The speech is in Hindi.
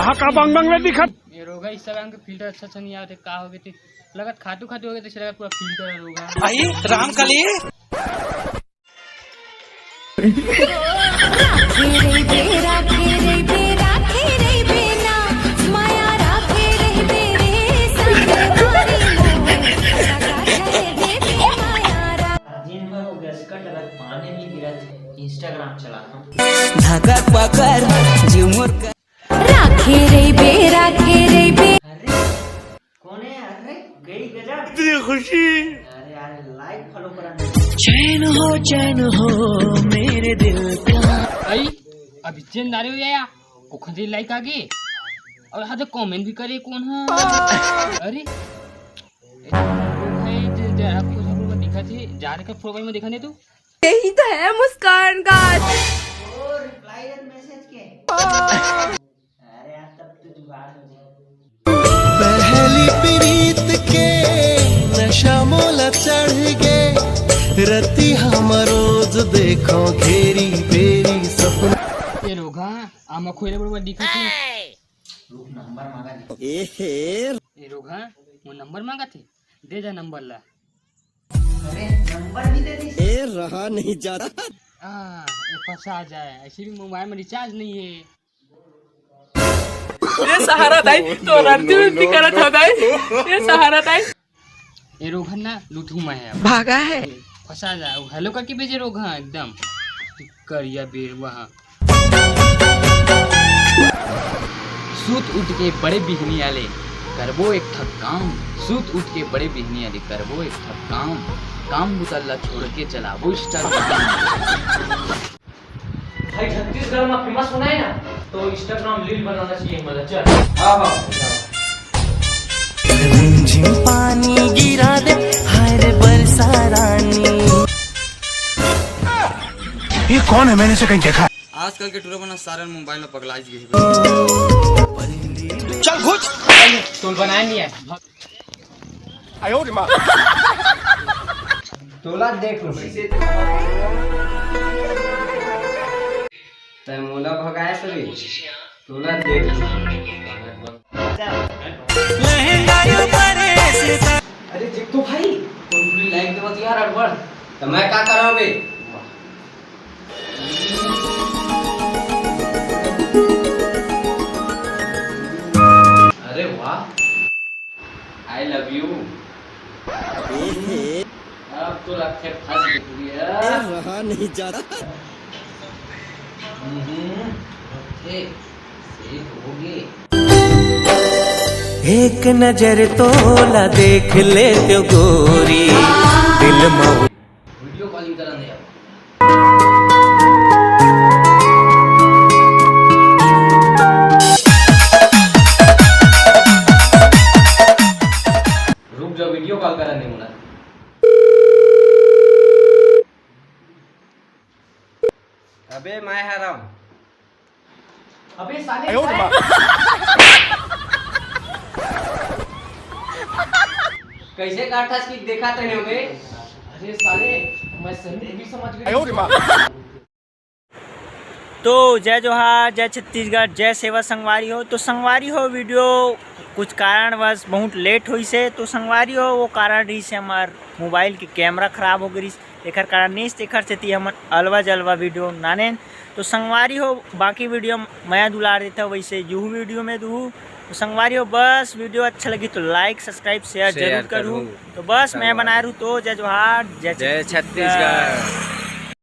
यहाँ का बंग बंग में दिखत ये रोगा इंस्टाग्राम के फिल्टर अच्छा नहीं आते का हो गए थे लगत खातू खातू हो गए थे लगा पूरा फिल्टर रोगा भाई राम कली इंस्टाग्राम चलाता हूँ धागा पकड़ झुमुर राखे रे बे कौन है अरे गई गजब इतनी खुशी अरे यार लाइक फॉलो करा चैन हो मेरे दिल का आई अभी चेंदारी हो गया वो खुद लाइक आगे और हाँ तो कमेंट भी करे कौन है अरे आपको दिखा थी जा रहे का प्रोफाइल में दिखा नहीं तू यही तो है मुस्कान का रिप्लाई मैसेज के अरे यार तब तो जुगाड़ हो जाए पहली प्रीत के नशा मोला चढ़ गे रती हम रोज देखो घेरी बेरी सपना ये रोगा आमा खोले बड़े दिखा थी रुक नंबर मांगा ये रोगा वो नंबर मांगा थे दे जा नंबर ला अरे नंबर भी दे दी रहा नहीं जा रहा ये फंसा जाए ऐसे भी मोबाइल में रिचार्ज नहीं है ये सहारा दाई तो रंती करत हो दाई ये सहारा दाई ये रोगन ना लूटू मैं है भागा है फंसा जाए हेलो करके भेजे रोगा एकदम करिया बेर वहाँ सूत उठ के बड़े बिहनी आले करबो एक ठक काम सूत उठ के बड़े बिहनी आले करबो एक ठक काम काम मुतल्ला छोड़ के चलाबो इंस्टाग्राम भाई छत्तीसगढ़ में फेमस होना है ना तो इंस्टाग्राम रील बनाना चाहिए मतलब चल हाँ रिमझिम पानी गिरा दे हाय रे बरसा रानी ये कौन है मैंने से कहीं देखा आजकल के टूर बना सारे मोबाइल में पगला गई चल घुस तो बनाया नहीं है आयो रे माँ तोला देख लो तैमूला भगाए सभी तोला देख लो अरे जिक्कू भाई कोई लाइक दे मत यार अड़बड़ तो मैं क्या करा बे अरे वाह आई लव यू अब तो लगते फंस गई रहा नहीं जा रहा एक नजर तोला देख ले तो गोरी दिल में वीडियो कॉलिंग करा नहीं अब रुक जाओ वीडियो कॉल करा नहीं मुना अबे मैं हराम अबे साले आयो रे माँ कैसे काटा कि देखा तो नहीं होगे अरे साले मैं सही भी समझ गया आयो रे माँ तो जय जोहार जय छत्तीसगढ़ जय सेवा संगवारी हो तो संगवारी हो वीडियो कुछ कारणवश बहुत लेट हुई से तो संगवारी हो वो कारण रही से हमार मोबाइल की कैमरा खराब हो गई एकर कारण नहीं एकर से हम अलवा जलवा वीडियो नाने तो संगवारी हो बाकी वीडियो मैं दुलार देता वैसे यूँ वीडियो में दूँ तो संगवारी हो बस वीडियो अच्छा लगी तो लाइक सब्सक्राइब शेयर जरूर करूँ तो बस मैं बना रहा हूँ तो जय जोहार जय छत्तीसगढ़।